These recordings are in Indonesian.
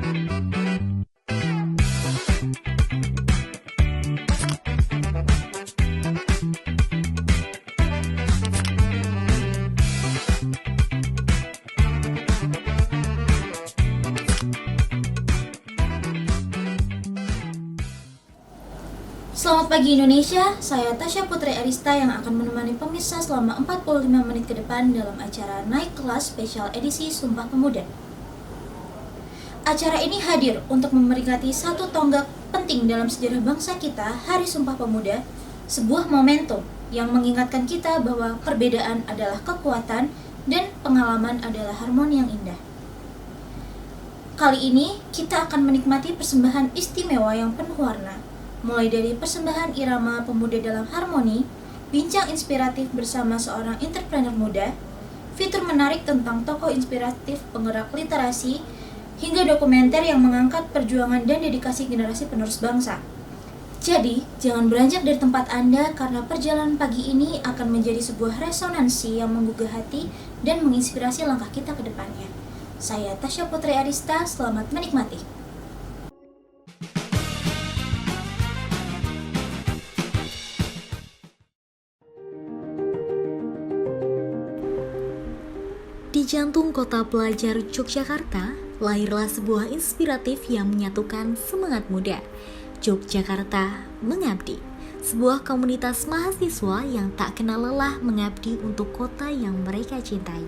Selamat pagi Indonesia, saya Tasya Putri Arista yang akan menemani pemirsa selama 45 menit ke depan dalam acara Naik Kelas Spesial Edisi Sumpah Pemuda. Acara ini hadir untuk memperingati satu tonggak penting dalam sejarah bangsa kita, Hari Sumpah Pemuda, sebuah momentum yang mengingatkan kita bahwa perbedaan adalah kekuatan dan pengalaman adalah harmoni yang indah. Kali ini kita akan menikmati persembahan istimewa yang penuh warna, mulai dari persembahan irama pemuda dalam harmoni, bincang inspiratif bersama seorang entrepreneur muda, fitur menarik tentang tokoh inspiratif penggerak literasi, hingga dokumenter yang mengangkat perjuangan dan dedikasi generasi penerus bangsa. Jadi, jangan beranjak dari tempat Anda karena perjalanan pagi ini akan menjadi sebuah resonansi yang menggugah hati dan menginspirasi langkah kita ke depannya. Saya Tasya Putri Arista, selamat menikmati. Di jantung kota pelajar Yogyakarta, lahirlah sebuah inspiratif yang menyatukan semangat muda. Yogyakarta Mengabdi, sebuah komunitas mahasiswa yang tak kenal lelah mengabdi untuk kota yang mereka cintai.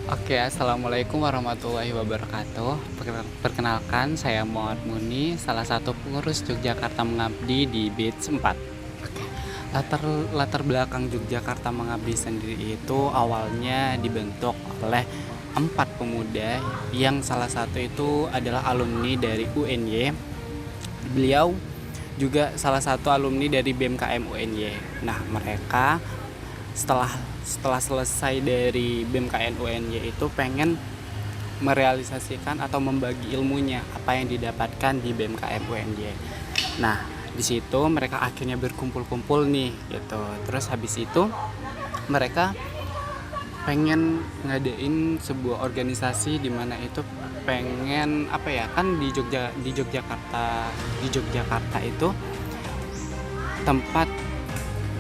Oke, assalamualaikum warahmatullahi wabarakatuh. Perkenalkan, saya Muhammad Muni, salah satu pengurus Yogyakarta Mengabdi di BITS 4. Latar belakang Yogyakarta Mengabdi sendiri itu awalnya dibentuk oleh 4 pemuda yang salah satu itu adalah alumni dari UNY. Beliau juga salah satu alumni dari BMKM UNY. Nah, mereka setelah selesai dari BMKM UNY itu pengen merealisasikan atau membagi ilmunya apa yang didapatkan di BMKM UNY. Nah, di situ mereka akhirnya berkumpul-kumpul nih gitu. Terus habis itu mereka pengen ngadain sebuah organisasi di mana itu pengen apa ya, kan di Yogyakarta itu tempat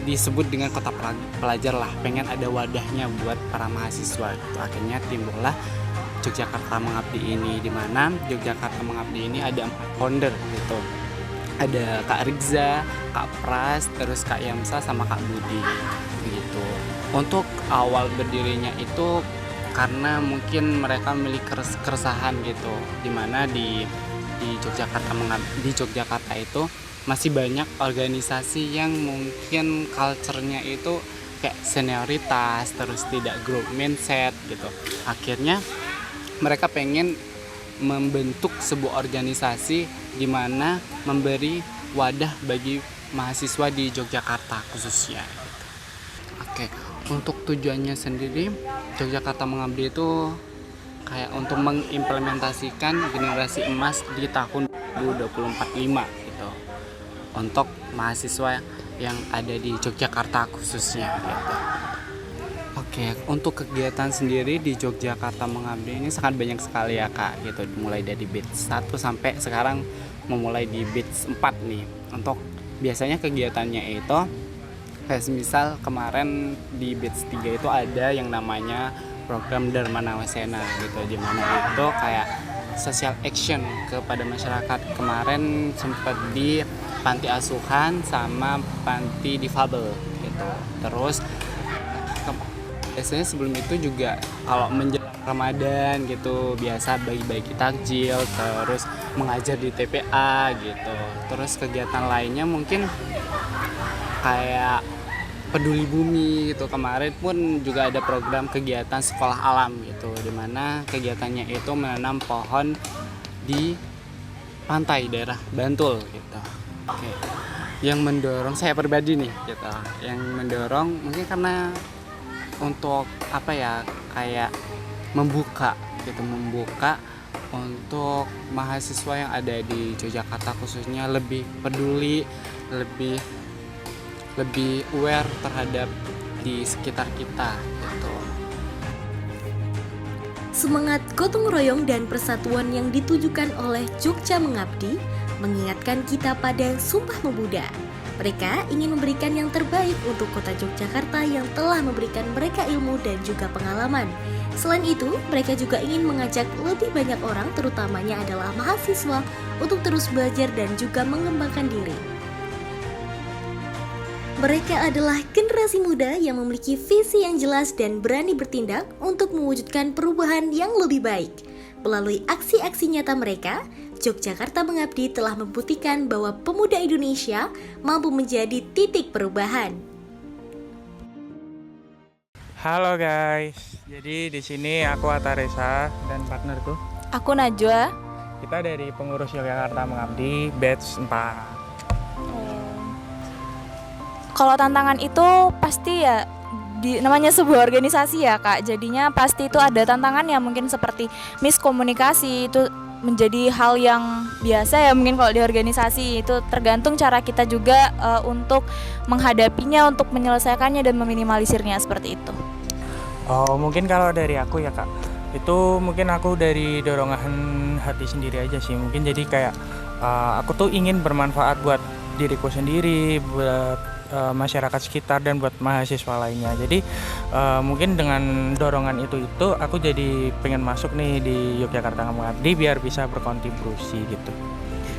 disebut dengan kota pelajar lah, pengen ada wadahnya buat para mahasiswa gitu. Akhirnya timbullah Yogyakarta Mengabdi ini, di mana Yogyakarta Mengabdi ini ada 4 founder gitu. Ada Kak Riza, Kak Pras, terus Kak Yamsa sama Kak Budi gitu. Untuk awal berdirinya itu karena mungkin mereka memiliki keresahan gitu, di mana di Yogyakarta itu masih banyak organisasi yang mungkin culture-nya itu kayak senioritas, terus tidak growth mindset gitu. Akhirnya mereka pengen membentuk sebuah organisasi di mana memberi wadah bagi mahasiswa di Yogyakarta khususnya gitu. Oke, untuk tujuannya sendiri Yogyakarta Mengabdi itu kayak untuk mengimplementasikan generasi emas di tahun 2045 gitu, untuk mahasiswa yang ada di Yogyakarta khususnya gitu. Oke, untuk kegiatan sendiri di Yogyakarta Mengabdi ini sangat banyak sekali ya Kak gitu, mulai dari BITS 1 sampai sekarang memulai di BITS 4 nih. Untuk biasanya kegiatannya itu kayak misal kemarin di BITS 3 itu ada yang namanya program Dharma Nawasena gitu, di mana itu kayak social action kepada masyarakat. Kemarin sempat di panti asuhan sama panti difabel gitu. Terus biasanya sebelum itu juga kalau menjelang Ramadan gitu biasa bagi-bagi takjil, terus mengajar di TPA gitu. Terus kegiatan lainnya mungkin kayak peduli bumi gitu. Kemarin pun juga ada program kegiatan sekolah alam gitu, dimana kegiatannya itu menanam pohon di pantai daerah Bantul gitu. Oke. Yang mendorong saya pribadi nih gitu, yang mendorong mungkin karena untuk apa ya, kayak membuka gitu, membuka untuk mahasiswa yang ada di Yogyakarta khususnya lebih peduli, lebih aware terhadap di sekitar kita gitu. Semangat gotong royong dan persatuan yang ditujukan oleh Jogja Mengabdi mengingatkan kita pada Sumpah Pemuda. Mereka ingin memberikan yang terbaik untuk kota Yogyakarta yang telah memberikan mereka ilmu dan juga pengalaman. Selain itu, mereka juga ingin mengajak lebih banyak orang, terutamanya adalah mahasiswa, untuk terus belajar dan juga mengembangkan diri. Mereka adalah generasi muda yang memiliki visi yang jelas dan berani bertindak untuk mewujudkan perubahan yang lebih baik. Melalui aksi-aksi nyata mereka, Yogyakarta Mengabdi telah membuktikan bahwa pemuda Indonesia mampu menjadi titik perubahan. Halo guys, jadi di sini aku Ataresa dan partnerku. Aku Najwa. Kita dari pengurus Yogyakarta Mengabdi batch 4. Kalau tantangan itu pasti ya namanya sebuah organisasi ya Kak. Jadinya pasti itu ada tantangan yang mungkin seperti miskomunikasi, itu menjadi hal yang biasa ya mungkin kalau di organisasi. Itu tergantung cara kita juga untuk menghadapinya, untuk menyelesaikannya dan meminimalisirnya seperti itu. Oh, mungkin kalau dari aku ya Kak, itu mungkin aku dari dorongan hati sendiri aja sih. Mungkin jadi kayak aku tuh ingin bermanfaat buat diriku sendiri, buat masyarakat sekitar dan buat mahasiswa lainnya. Jadi mungkin dengan dorongan itu aku jadi pengen masuk nih di Yogyakarta Mengabdi biar bisa berkontribusi gitu.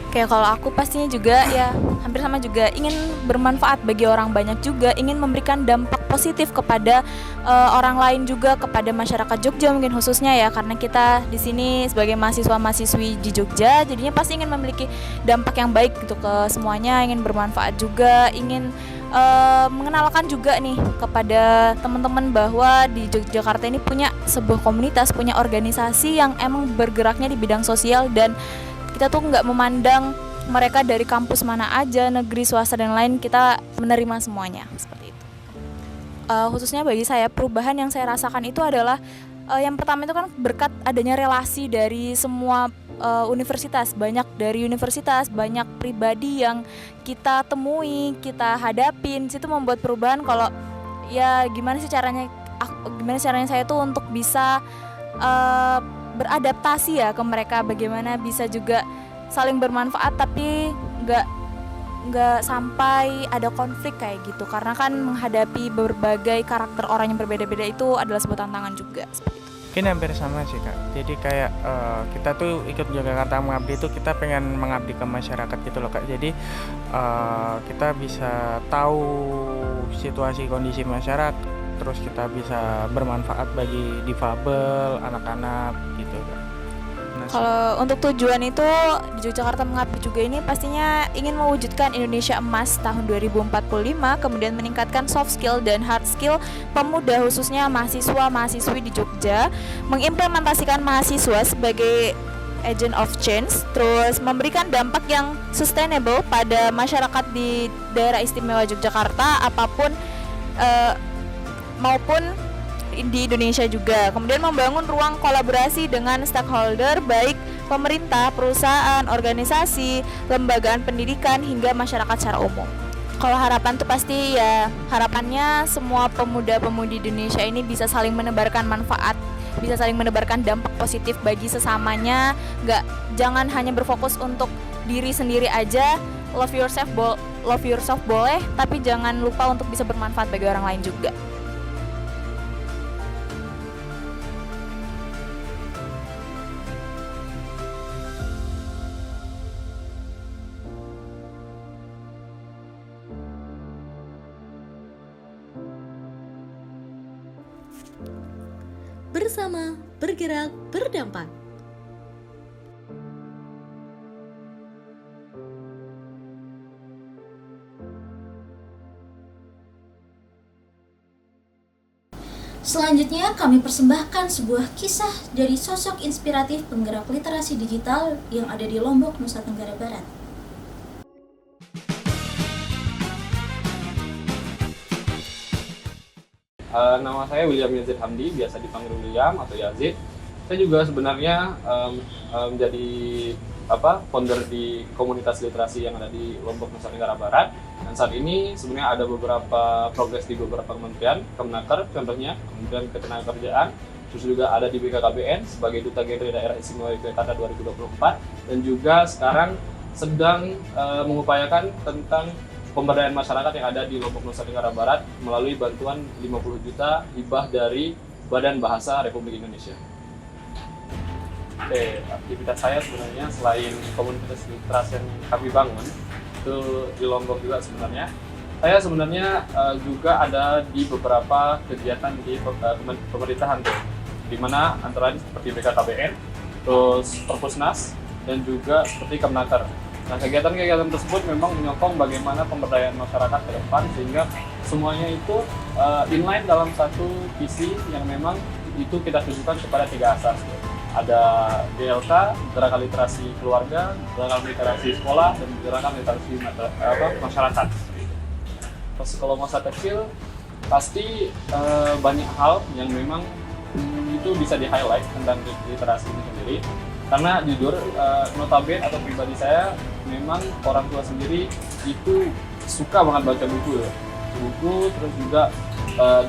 Kayak kalau aku pastinya juga ya hampir sama juga, ingin bermanfaat bagi orang banyak juga, ingin memberikan dampak positif kepada orang lain juga, kepada masyarakat Jogja mungkin khususnya ya, karena kita di sini sebagai mahasiswa-mahasiswi di Jogja, jadinya pasti ingin memiliki dampak yang baik gitu ke semuanya, ingin bermanfaat juga, ingin mengenalkan juga nih kepada teman-teman bahwa di Yogyakarta ini punya sebuah komunitas, punya organisasi yang emang bergeraknya di bidang sosial, dan kita tuh nggak memandang mereka dari kampus mana aja, negeri, swasta dan lain, kita menerima semuanya seperti itu. Khususnya bagi saya, perubahan yang saya rasakan itu adalah yang pertama itu kan berkat adanya relasi dari semua universitas, banyak dari universitas, banyak pribadi yang kita temui, kita hadapin, situ membuat perubahan. Kalau ya gimana caranya saya tuh untuk bisa beradaptasi ya ke mereka, bagaimana bisa juga saling bermanfaat tapi nggak sampai ada konflik kayak gitu, karena kan menghadapi berbagai karakter orang yang berbeda-beda itu adalah sebuah tantangan juga seperti itu. Mungkin hampir sama sih Kak. Jadi kayak kita tuh ikut Yogyakarta Mengabdi itu kita pengen mengabdi ke masyarakat gitu loh Kak. Jadi kita bisa tahu situasi kondisi masyarakat, terus kita bisa bermanfaat bagi difabel, anak-anak gitu Kak. Kalau untuk tujuan itu di Yogyakarta Mengabdi juga ini pastinya ingin mewujudkan Indonesia Emas tahun 2045, kemudian meningkatkan soft skill dan hard skill pemuda khususnya mahasiswa-mahasiswi di Jogja, mengimplementasikan mahasiswa sebagai agent of change, terus memberikan dampak yang sustainable pada masyarakat di daerah istimewa Yogyakarta apapun maupun di Indonesia juga. Kemudian membangun ruang kolaborasi dengan stakeholder baik pemerintah, perusahaan, organisasi, lembagaan pendidikan hingga masyarakat secara umum. Kalau harapan tuh pasti ya harapannya semua pemuda-pemudi Indonesia ini bisa saling menebarkan manfaat, bisa saling menebarkan dampak positif bagi sesamanya. Jangan hanya berfokus untuk diri sendiri aja. Love yourself boleh, tapi jangan lupa untuk bisa bermanfaat bagi orang lain juga. Bersama bergerak berdampak. Selanjutnya kami persembahkan sebuah kisah dari sosok inspiratif penggerak literasi digital yang ada di Lombok, Nusa Tenggara Barat. nama saya William Yazid Hamdi, biasa dipanggil William atau Yazid. Saya juga sebenarnya menjadi founder di komunitas literasi yang ada di Lombok, Nusa Tenggara Barat. Dan saat ini sebenarnya ada beberapa progres di beberapa kementerian, Kemenaker contohnya, Kementerian Ketenagakerjaan, terus juga ada di BKKBN sebagai Duta Genre Daerah Istimewa Yogyakarta 2024, dan juga sekarang sedang mengupayakan tentang pemberdayaan masyarakat yang ada di Lombok, Nusa Tenggara Barat melalui bantuan 50 juta hibah dari Badan Bahasa Republik Indonesia. Oke, aktivitas saya sebenarnya selain komunitas literasi yang kami bangun itu di Lombok juga sebenarnya, saya sebenarnya juga ada di beberapa kegiatan di pemerintahan tuh, di mana antara lain seperti BKKBN, terus Perpusnas, dan juga seperti Kemenaker. Nah, kegiatan-kegiatan tersebut memang menyokong bagaimana pemberdayaan masyarakat ke depan, sehingga semuanya itu inline dalam satu visi yang memang itu kita tujukan kepada 3 asas. Ada GLK, Gerakan Literasi Keluarga, Gerakan Literasi Sekolah, dan Gerakan Literasi Masyarakat. Terus kalau masa kecil, pasti banyak hal yang memang itu bisa di-highlight tentang literasi ini sendiri. Karena jujur, notabene atau pribadi saya, memang orang tua sendiri itu suka banget baca buku ya. Buku, terus juga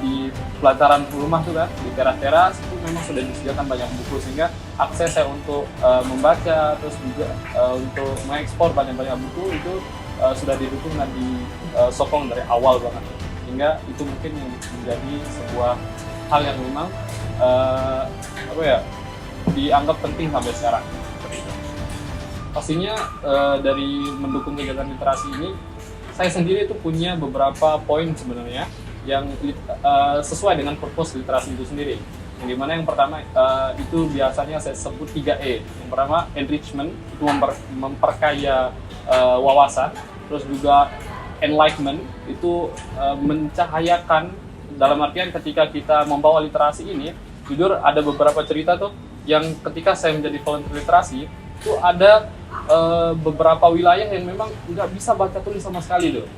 di pelataran rumah tuh kan, di teras-teras itu memang sudah disediakan banyak buku, sehingga akses saya untuk membaca, terus juga untuk mengekspor banyak-banyak buku itu sudah didukung dan disokong dari awal banget. Sehingga itu mungkin yang menjadi sebuah hal yang memang dianggap penting sampai sekarang. Pastinya dari mendukung kegiatan literasi ini, saya sendiri itu punya beberapa poin sebenarnya yang sesuai dengan purpose literasi itu sendiri. Yang dimana yang pertama itu biasanya saya sebut 3E. Yang pertama enrichment, itu memperkaya wawasan. Terus juga enlightenment, itu mencahayakan, dalam artian ketika kita membawa literasi ini, jujur ada beberapa cerita tuh yang ketika saya menjadi volunteer literasi itu ada beberapa wilayah yang memang nggak bisa baca tulis sama sekali tuh.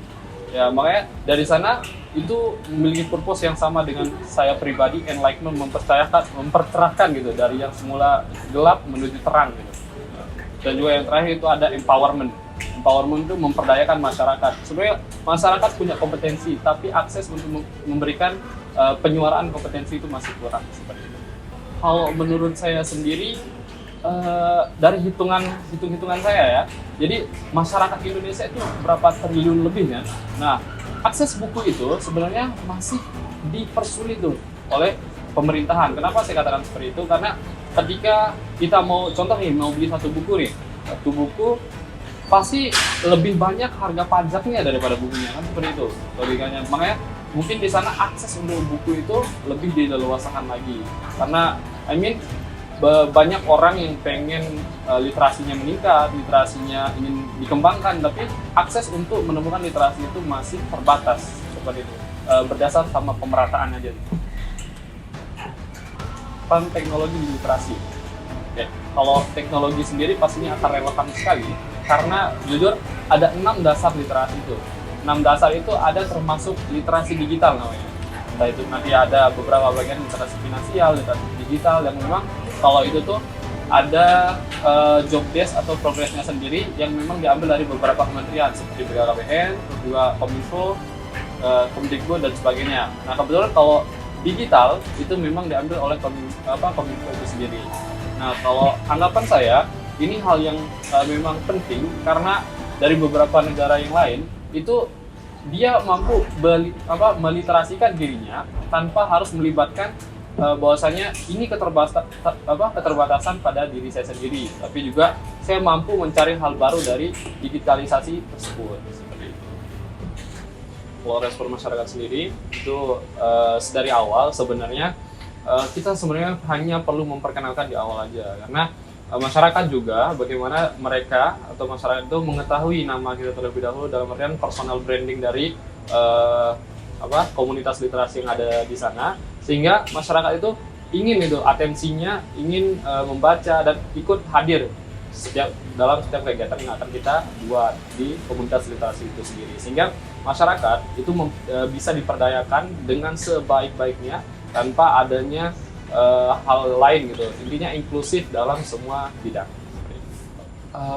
Ya, makanya dari sana itu memiliki purpose yang sama dengan saya pribadi, enlightenment, mempercerahkan gitu, dari yang semula gelap menuju terang gitu. Dan juga yang terakhir itu ada empowerment. Empowerment itu memperdayakan masyarakat. Sebenarnya masyarakat punya kompetensi, tapi akses untuk memberikan penyuaraan kompetensi itu masih kurang seperti itu. Kalau menurut saya sendiri, dari hitung-hitungan saya ya, jadi masyarakat Indonesia itu berapa triliun lebihnya. Nah, akses buku itu sebenarnya masih dipersulit tuh oleh pemerintahan. Kenapa saya katakan seperti itu? Karena ketika kita mau beli satu buku nih, satu buku pasti lebih banyak harga pajaknya daripada bukunya, kan seperti itu logikanya. Makanya mungkin di sana akses untuk buku itu lebih dileluasakan lagi, karena banyak orang yang pengen literasinya meningkat, literasinya ingin dikembangkan, tapi akses untuk menemukan literasi itu masih terbatas seperti itu, berdasar sama pemerataan aja. Peran teknologi di literasi. Oke, kalau teknologi sendiri pastinya akan relevan sekali, karena jujur ada 6 dasar literasi itu. 6 dasar itu ada termasuk literasi digital namanya. Entah itu nanti ada beberapa bagian literasi finansial, literasi digital, yang memang kalau itu tuh ada job desk atau progresnya sendiri yang memang diambil dari beberapa kementerian seperti BKKBN, terus juga Kominfo, Kemdikbud dan sebagainya. Nah, kebetulan kalau digital itu memang diambil oleh Kominfo itu sendiri. Nah, kalau anggapan saya ini hal yang memang penting, karena dari beberapa negara yang lain itu dia mampu meliterasikan dirinya tanpa harus melibatkan bahwasanya ini keterbatasan pada diri saya sendiri, tapi juga saya mampu mencari hal baru dari digitalisasi tersebut. Seperti itu. Kalau respon masyarakat sendiri itu dari awal sebenarnya kita sebenarnya hanya perlu memperkenalkan di awal aja, karena masyarakat juga bagaimana mereka atau masyarakat itu mengetahui nama kita terlebih dahulu, dalam artian personal branding dari komunitas literasi yang ada di sana, sehingga masyarakat itu ingin atensinya ingin membaca dan ikut hadir dalam setiap kegiatan yang akan kita buat di komunitas literasi itu sendiri, sehingga masyarakat itu bisa diperdayakan dengan sebaik-baiknya tanpa adanya hal lain gitu. Intinya inklusif dalam semua bidang.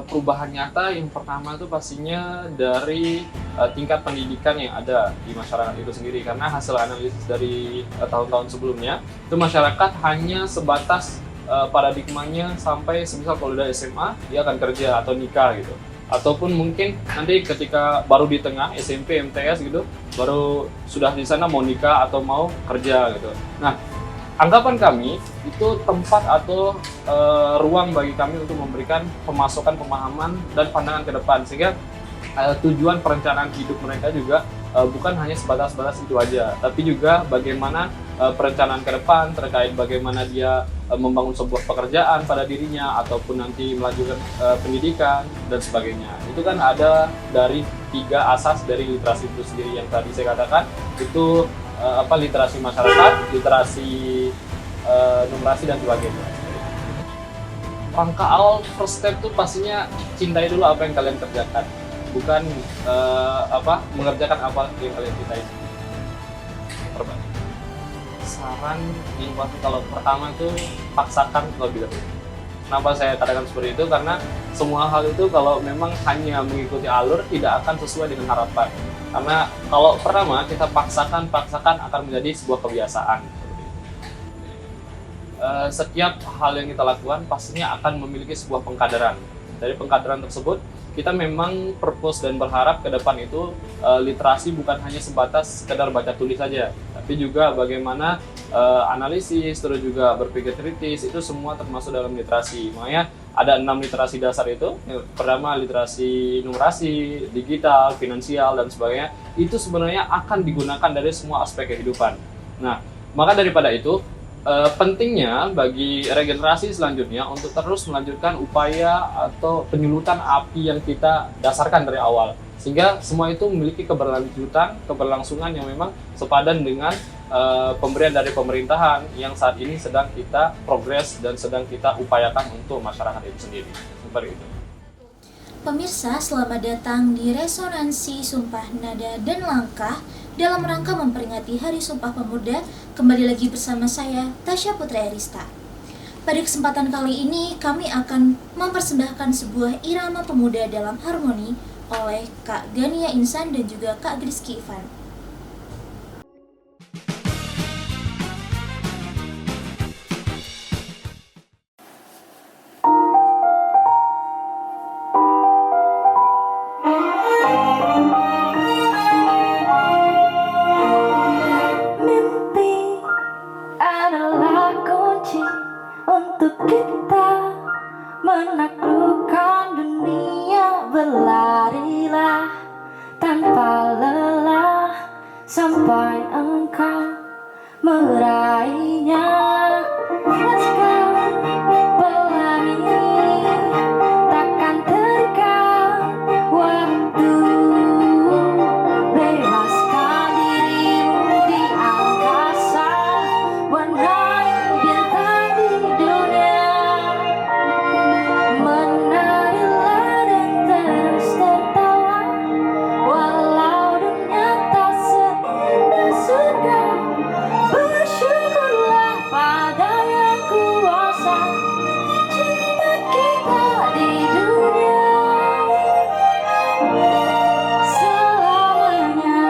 Perubahan nyata yang pertama itu pastinya dari tingkat pendidikan yang ada di masyarakat itu sendiri, karena hasil analisis dari tahun-tahun sebelumnya itu masyarakat hanya sebatas paradigmanya sampai semisal kalau udah SMA dia akan kerja atau nikah gitu, ataupun mungkin nanti ketika baru di tengah SMP MTS gitu baru sudah di sana mau nikah atau mau kerja gitu. Nah, anggapan kami itu tempat atau ruang bagi kami untuk memberikan pemasukan pemahaman dan pandangan ke depan, sehingga tujuan perencanaan hidup mereka juga bukan hanya sebatas itu aja, tapi juga bagaimana perencanaan ke depan terkait bagaimana dia membangun sebuah pekerjaan pada dirinya ataupun nanti melanjutkan pendidikan dan sebagainya. Itu kan ada dari 3 asas dari literasi itu sendiri yang tadi saya katakan, itu literasi masyarakat, literasi numerasi dan sebagainya. Langkah awal first step tuh pastinya cintai dulu apa yang kalian kerjakan, bukan mengerjakan apa yang kalian cintai. Saran yang pasti kalau pertama itu paksakan lebih dahulu. Kenapa saya katakan seperti itu? Karena semua hal itu kalau memang hanya mengikuti alur tidak akan sesuai dengan harapan. Karena kalau pertama kita paksakan akan menjadi sebuah kebiasaan. Setiap hal yang kita lakukan pastinya akan memiliki sebuah pengkaderan. Dari pengkaderan tersebut kita memang purpose dan berharap ke depan itu literasi bukan hanya sebatas sekedar baca tulis saja, tapi juga bagaimana analisis, terus juga berpikir kritis, itu semua termasuk dalam literasi. Makanya ada 6 literasi dasar itu. Pertama literasi numerasi, digital, finansial dan sebagainya. Itu sebenarnya akan digunakan dari semua aspek kehidupan. Nah, maka daripada itu pentingnya bagi regenerasi selanjutnya untuk terus melanjutkan upaya atau penyulutan api yang kita dasarkan dari awal, sehingga semua itu memiliki keberlangsungan yang memang sepadan dengan pemberian dari pemerintahan yang saat ini sedang kita progres dan sedang kita upayakan untuk masyarakat itu sendiri. Seperti itu. Pemirsa, selamat datang di Resonansi Sumpah Nada dan Langkah dalam rangka memperingati Hari Sumpah Pemuda. Kembali lagi bersama saya, Tasya Putri Arista. Pada kesempatan kali ini, kami akan mempersembahkan sebuah irama pemuda dalam harmoni oleh Kak Gania Insan dan juga Kak Griski Ivan. Untuk kita menaklukkan dunia, berlarilah tanpa lelah sampai engkau meraihnya. Let's go, berlari, takkan terikat waktu. Bebaskan dirimu di angkasa, warnai bintang di dunia. Menarilah dan terus tertawa, walau dunia tak seindah surga. Bersyukurlah pada yang kuasa, cinta kita di dunia selamanya.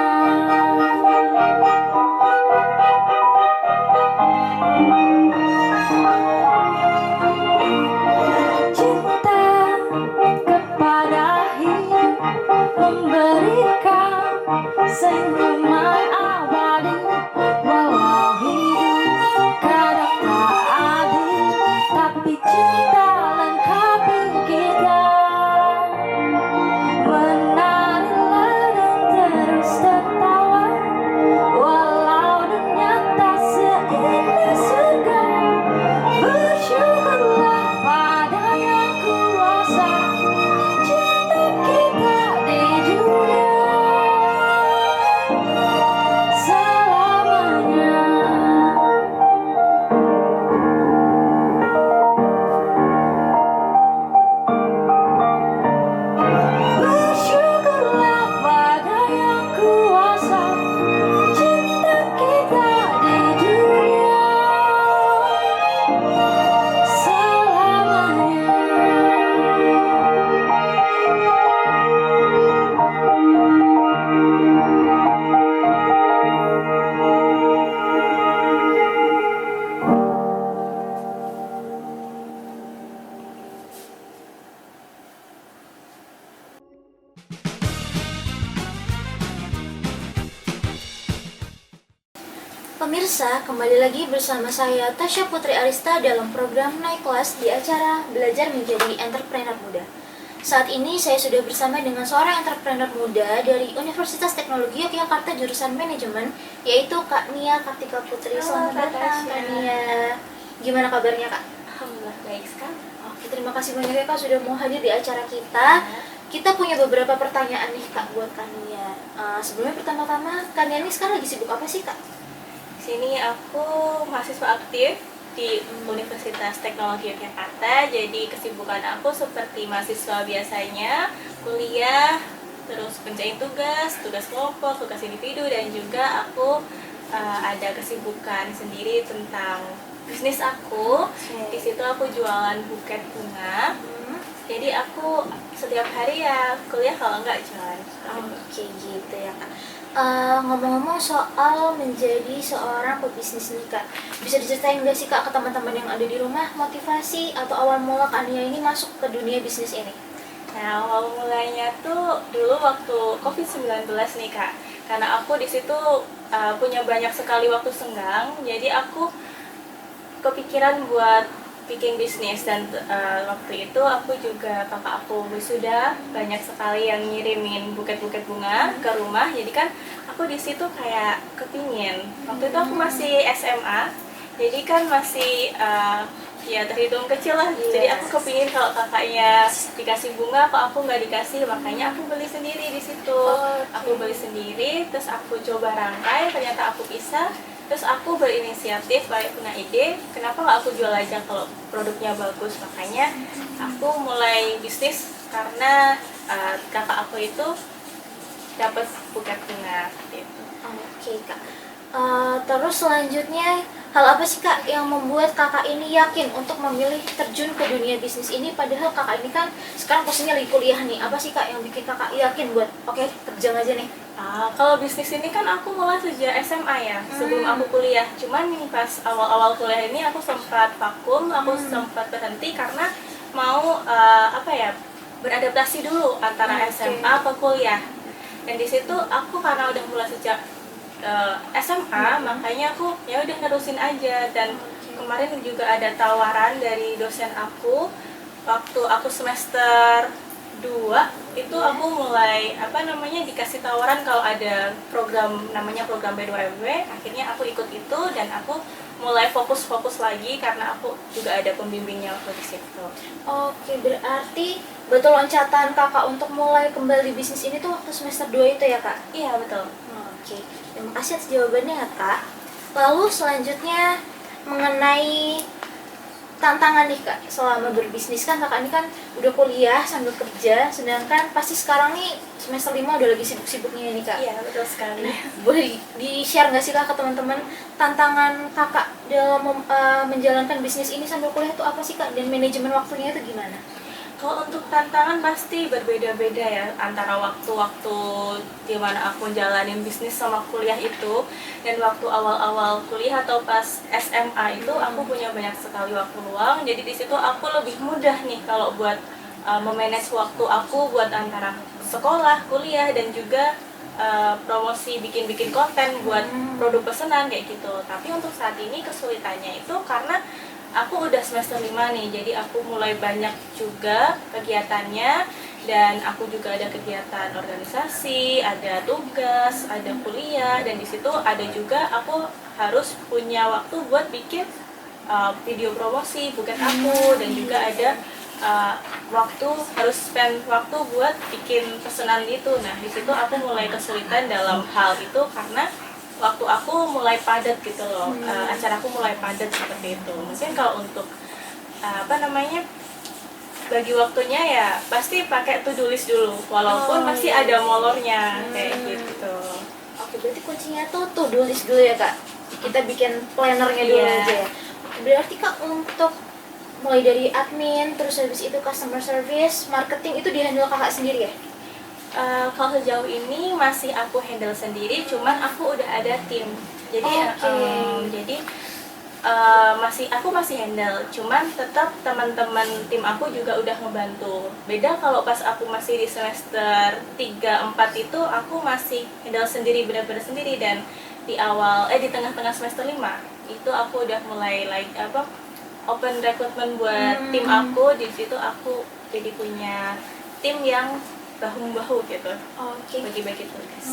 Cinta kepada hidup, memberikan senyuman abadi. Walau hidup kadang tak adil, tapi cinta lengkapi kita. Menarilah dan terus tertawa, walau dunia tak seindah surga. Bersyukurlah pada yang kuasa, cinta kita di dunia Pemirsa, kembali lagi bersama saya Tasya Putri Arista dalam program Naik Kelas di acara Belajar Menjadi Entrepreneur Muda. Saat ini saya sudah bersama dengan seorang entrepreneur muda dari Universitas Teknologi Yogyakarta jurusan Manajemen, yaitu Kak Nia Kartika Putri. Selamat datang Kak Nia. Gimana kabarnya Kak? Alhamdulillah baik sekali. Oke, terima kasih banyak ya Kak sudah mau hadir di acara kita. Kita punya beberapa pertanyaan nih Kak buat Kak Nia. Sebelumnya pertama-tama, Kak Nia ini sekarang lagi sibuk apa sih Kak? Sini aku mahasiswa aktif di Universitas Teknologi Yogyakarta. Jadi kesibukan aku seperti mahasiswa biasanya, kuliah, terus penjain tugas, tugas kelompok, tugas individu, dan juga aku ada kesibukan sendiri tentang bisnis aku. Di situ aku jualan buket bunga. Jadi aku setiap hari ya kuliah, kalau enggak jualan. Oke gitu ya Kak. Ngomong-ngomong soal menjadi seorang pebisnis nih Kak, bisa diceritain nggak sih Kak ke teman-teman yang ada di rumah motivasi atau awal mula Kak Nia ini masuk ke dunia bisnis ini? Nah, awal mulanya tuh dulu waktu COVID-19 nih Kak. Karena aku di situ punya banyak sekali waktu senggang, jadi aku kepikiran buat bikin bisnis. Dan waktu itu aku juga, kakak aku wisuda, banyak sekali yang ngirimin buket-buket bunga ke rumah. Jadi kan aku di situ kayak kepingin. Waktu itu aku masih SMA, jadi kan masih ya terhitung kecil lah. Jadi aku kepingin kalau kakaknya dikasih bunga, kok aku nggak dikasih. Makanya aku beli sendiri di situ. Aku beli sendiri, terus aku coba rangkai, ternyata aku bisa. Terus aku berinisiatif, kayak punya ide, kenapa nggak aku jual aja kalau produknya bagus. Makanya aku mulai bisnis karena kakak aku itu dapat buket bunga gitu. Oke Kak. Terus selanjutnya, hal apa sih Kak yang membuat kakak ini yakin untuk memilih terjun ke dunia bisnis ini, padahal kakak ini kan sekarang posisinya lagi kuliah nih. Apa sih Kak yang bikin kakak yakin buat oke terjun aja nih? Kalau bisnis ini kan aku mulai sejak SMA ya, sebelum aku kuliah. Cuman nih pas awal-awal kuliah ini aku sempat vakum, aku sempat berhenti karena mau beradaptasi dulu antara SMA ke kuliah. Dan di situ aku karena udah mulai sejak SMA, makanya aku ya udah nerusin aja. Dan kemarin juga ada tawaran dari dosen aku waktu aku semester 2 itu aku mulai dikasih tawaran kalau ada program namanya program B2MW. Akhirnya aku ikut itu dan aku mulai fokus lagi karena aku juga ada pembimbingnya waktu di situ. Oke, berarti betul loncatan kakak untuk mulai kembali bisnis ini tuh waktu semester 2 itu ya Kak? Iya betul. Oke, terima kasih atas jawabannya ya Kak. Lalu selanjutnya mengenai tantangan nih Kak selama berbisnis. Kan kakak ini kan udah kuliah sambil kerja, sedangkan pasti sekarang nih semester 5 udah lagi sibuk-sibuknya nih Kak. Iya betul sekali. Boleh di-share nggak sih Kak ke teman-teman tantangan kakak dalam menjalankan bisnis ini sambil kuliah itu apa sih Kak, dan manajemen waktunya itu gimana? Kalau untuk tantangan pasti berbeda-beda ya antara waktu-waktu di mana aku jalanin bisnis sama kuliah itu, dan waktu awal-awal kuliah atau pas SMA itu aku punya banyak sekali waktu luang. Jadi di situ aku lebih mudah nih kalau buat memanage waktu aku buat antara sekolah, kuliah, dan juga promosi bikin-bikin konten buat produk pesanan kayak gitu. Tapi untuk saat ini kesulitannya itu karena aku udah semester 5 nih, jadi aku mulai banyak juga kegiatannya. Dan aku juga ada kegiatan organisasi, ada tugas, ada kuliah, dan di situ ada juga aku harus punya waktu buat bikin video promosi bukan aku, dan juga ada harus spend waktu buat bikin pesanan gitu. Nah di situ aku mulai kesulitan dalam hal itu karena waktu aku mulai padat gitu loh, acaraku mulai padat seperti itu. Mungkin kalau untuk bagi waktunya ya pasti pakai to-do list dulu, walaupun masih ada molornya kayak gitu. Oke, berarti kuncinya tuh to-do list dulu ya Kak. Kita bikin plannernya dulu Iya. aja ya. Oke, berarti Kak untuk mulai dari admin, terus habis itu customer service, marketing itu di-handle kakak sendiri ya? Kalau sejauh ini masih aku handle sendiri, cuman aku udah ada tim. Jadi aku masih handle, cuman tetap teman-teman tim aku juga udah ngebantu. Beda kalau pas aku masih di semester 3-4 itu aku masih handle sendiri, benar-benar sendiri. Dan di tengah-tengah semester 5 itu aku udah mulai open recruitment buat tim aku. Di situ aku jadi punya tim yang bahu-bahu gitu, bagi-bagi tugas.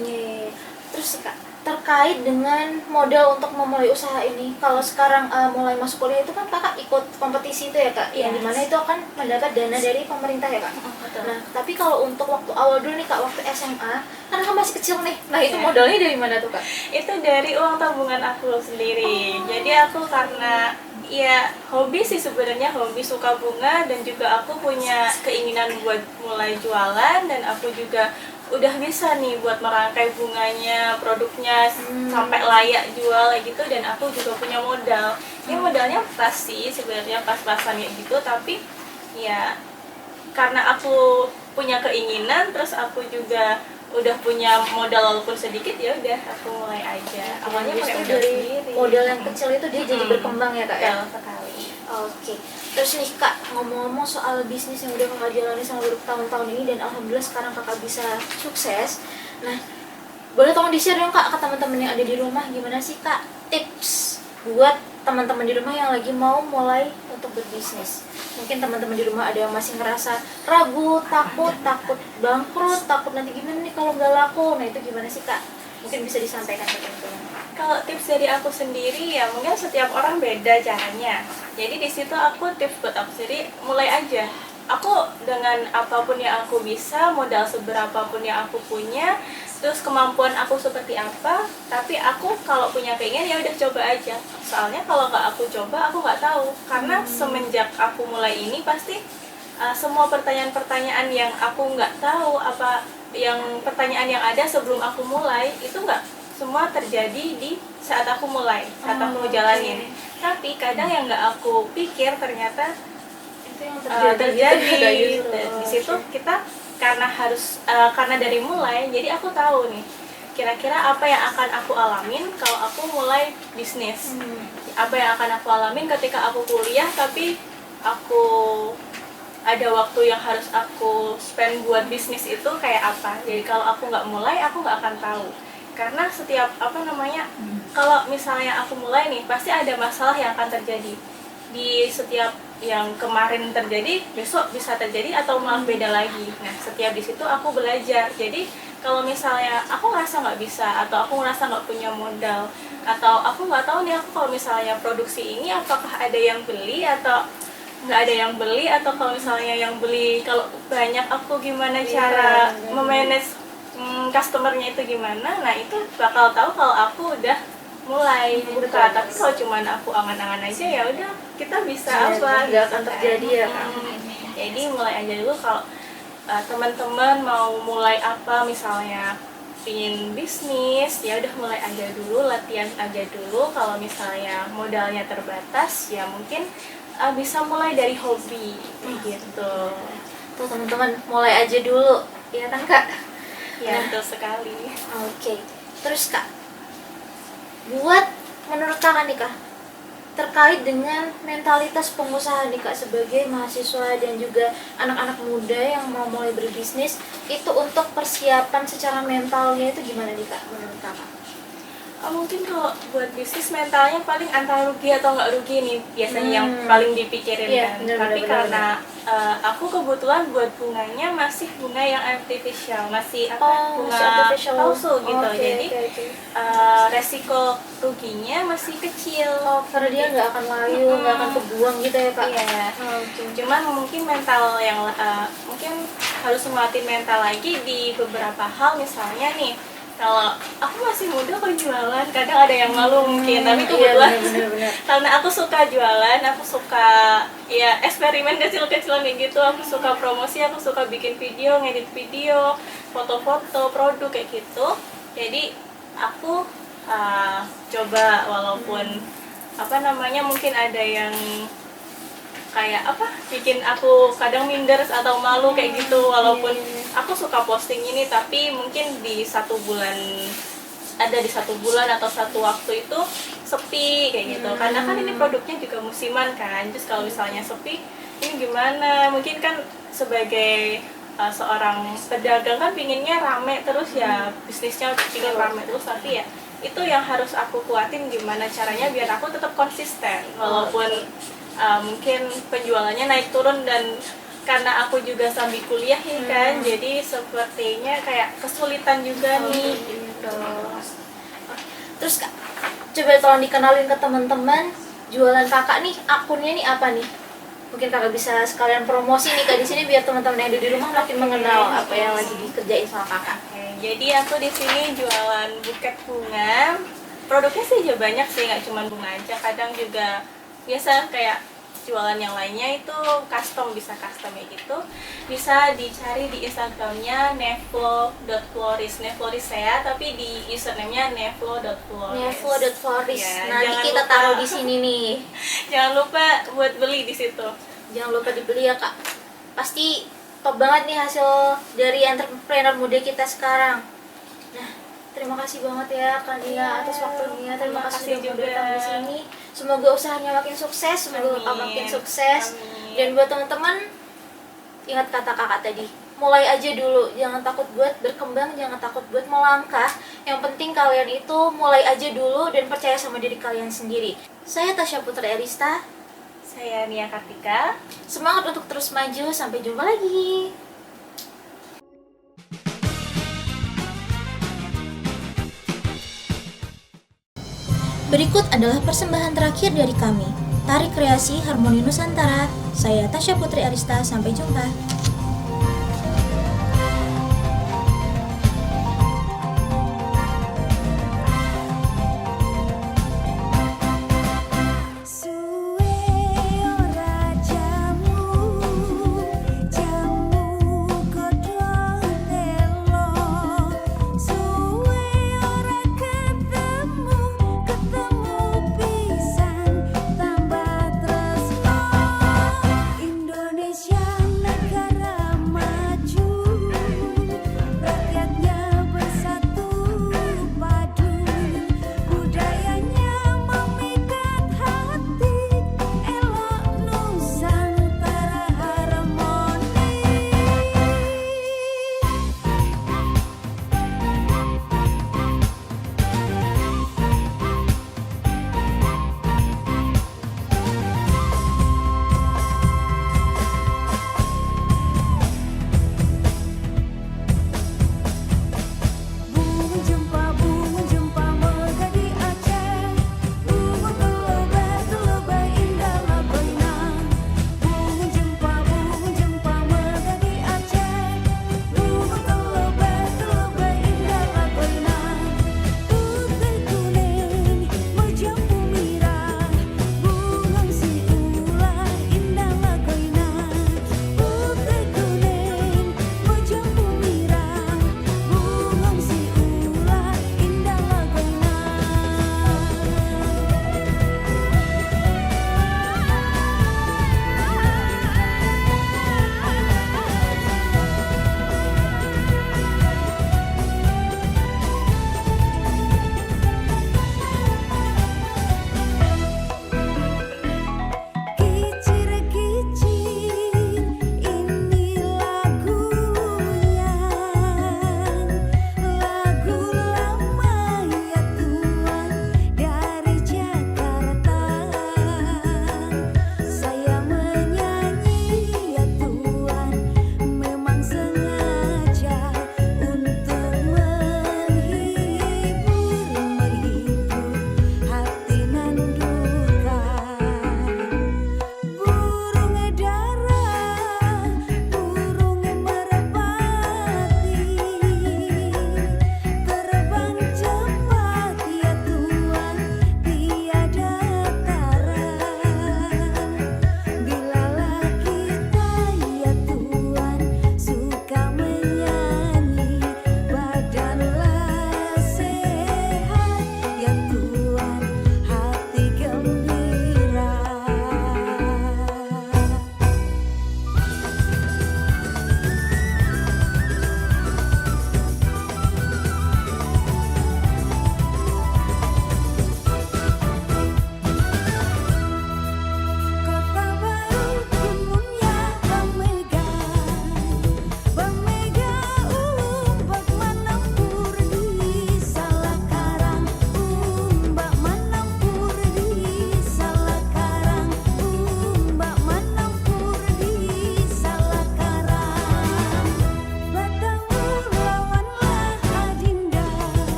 Iya. Terus Kak, terkait dengan modal untuk memulai usaha ini, kalau sekarang mulai masuk kuliah itu kan Kakak ikut kompetisi itu ya Kak, yang Yes. dimana itu akan mendapat dana dari pemerintah ya Kak. Betul. Nah, tapi kalau untuk waktu awal dulu nih Kak, waktu SMA, kan Kakak masih kecil nih. Nah, itu Iya. modalnya dari mana tuh Kak? Itu dari uang tabungan aku sendiri. Jadi aku karena ya hobi sih sebenarnya, hobi suka bunga, dan juga aku punya keinginan buat mulai jualan, dan aku juga udah bisa nih buat merangkai bunganya, produknya sampai layak jual kayak gitu, dan aku juga punya modal. Ya modalnya pas sih sebenarnya, pas-pasan kayak gitu, tapi ya karena aku punya keinginan, terus aku juga udah punya modal walaupun sedikit, ya udah aku mulai aja. Awalnya pakai modal dari sendiri. modal yang kecil itu dia jadi berkembang ya Kak ya. Betul sekali. Oke. Terus nih Kak, ngomong-ngomong soal bisnis yang udah Kakak jalani selama bertahun-tahun ini dan alhamdulillah sekarang Kakak bisa sukses. Nah, boleh tolong di-share dong Kak ke teman-teman yang ada di rumah, gimana sih Kak tips buat teman-teman di rumah yang lagi mau mulai untuk berbisnis? Mungkin teman-teman di rumah ada yang masih ngerasa ragu, takut bangkrut, takut nanti gimana nih kalau nggak laku. Nah, itu gimana sih Kak? Mungkin bisa disampaikan ke teman-teman. Kalau tips dari aku sendiri ya mungkin setiap orang beda caranya. Jadi di situ aku tips buat aku sendiri, mulai aja. Aku dengan apapun yang aku bisa, modal seberapapun yang aku punya, terus kemampuan aku seperti apa, tapi aku kalau punya keinginan ya udah coba aja. Soalnya kalau nggak aku coba, aku nggak tahu. Karena semenjak aku mulai ini pasti semua pertanyaan-pertanyaan yang aku nggak tahu, pertanyaan yang ada sebelum aku mulai itu nggak semua terjadi di saat aku mulai, saat aku ngejalanin. Tapi kadang yang nggak aku pikir ternyata Itu yang terjadi. justru. Di situ kita karena dari mulai, jadi aku tahu nih kira-kira apa yang akan aku alamin kalau aku mulai bisnis. Apa yang akan aku alamin ketika aku kuliah tapi aku ada waktu yang harus aku spend buat bisnis itu kayak apa. Jadi kalau aku nggak mulai, aku nggak akan tahu. Karena setiap kalau misalnya aku mulai nih, pasti ada masalah yang akan terjadi. Di setiap yang kemarin terjadi, besok bisa terjadi atau malah beda lagi. Nah, setiap di situ aku belajar. Jadi kalau misalnya aku ngerasa nggak bisa, atau aku ngerasa nggak punya modal, atau aku nggak tahu nih aku kalau misalnya produksi ini apakah ada yang beli atau nggak ada yang beli, atau kalau misalnya yang beli kalau banyak aku gimana cara memanage customernya itu gimana. Nah, itu bakal tahu kalau aku udah mulai buka. Tapi kalau cuman aku angan-angan aja, ya udah kita bisa nggak akan terjadi ya Kak. Jadi mulai aja dulu. Kalau teman-teman mau mulai apa, misalnya ingin bisnis, ya udah mulai aja dulu, latihan aja dulu. Kalau misalnya modalnya terbatas, ya mungkin bisa mulai dari hobi gitu. Tuh teman-teman, mulai aja dulu, ya kan Kak? Ya, Nah. betul sekali. Oke. Terus Kak, buat menurut Kakak nih Kak, terkait dengan mentalitas pengusaha nih Kak, sebagai mahasiswa dan juga anak-anak muda yang mau mulai berbisnis, itu untuk persiapan secara mentalnya itu gimana nih Kak menurut Kakak? Mungkin kalau buat bisnis mentalnya paling antara rugi atau nggak rugi nih biasanya yang paling dipikirin Iya, kan. benar, Tapi benar, karena aku kebetulan buat bunganya masih bunga yang artificial, masih bunga masih artificial. palsu gitu. Oke, Jadi oke. resiko ruginya masih kecil. Karena dia nggak akan layu, nggak akan kebuang gitu ya Kak? Iya. Oke. Cuman mungkin mental yang mungkin harus melatih mental lagi di beberapa hal. Misalnya nih, kalau aku masih muda kok jualan, kadang ada yang malu mungkin, tapi kebetulan benar. karena aku suka jualan, aku suka ya eksperimen kecil-kecilan kayak gitu, aku suka promosi, aku suka bikin video, ngedit video, foto-foto, produk kayak gitu. Jadi aku coba, walaupun mungkin ada yang kayak bikin aku kadang minder atau malu kayak gitu, walaupun aku suka posting ini, tapi mungkin di satu bulan atau satu waktu itu sepi kayak gitu. Karena kan ini produknya juga musiman kan, terus kalau misalnya sepi ini gimana. Mungkin kan sebagai seorang pedagang kan pinginnya rame terus ya, bisnisnya pingin rame terus, tapi ya itu yang harus aku kuatin, gimana caranya biar aku tetap konsisten walaupun mungkin penjualannya naik turun, dan karena aku juga sambil kuliah ya kan, jadi sepertinya kayak kesulitan juga nih gitu. Terus Kak, coba tolong dikenalin ke teman-teman jualan kakak nih, akunnya nih apa nih? Mungkin kakak bisa sekalian promosi nih Kak di sini biar teman-teman yang ada di rumah makin mengenal apa yang lagi dikerjain sama kakak. Oke, jadi aku di sini jualan buket bunga. Produknya sih juga banyak sih, nggak cuma bunga aja. Kadang juga biasa kayak jualan yang lainnya itu custom, bisa custom ya gitu. Bisa dicari di Instagramnya nevlo.floris. Nevloris saya, tapi di username-nya nevlo.floris. Nevlo.floris. Ya, Nanti jangan kita lupa. taruh di sini nih. Jangan lupa buat beli di situ. Jangan lupa dibeli ya Kak. Pasti top banget nih hasil dari entrepreneur muda kita sekarang. Nah, terima kasih banget ya Kak Nia atas waktunya. Terima kasih sudah mau datang di sini. Semoga usahanya makin sukses, semoga Kakak makin sukses. Amin. Dan buat teman-teman, ingat kata kakak tadi, mulai aja dulu, jangan takut buat berkembang, jangan takut buat melangkah. Yang penting kalian itu mulai aja dulu dan percaya sama diri kalian sendiri. Saya Tasya Putri Arista. Saya Nia Kartika. Semangat untuk terus maju, sampai jumpa lagi. Berikut adalah persembahan terakhir dari kami, Tari Kreasi Harmoni Nusantara. Saya Tasya Putri Arista, sampai jumpa.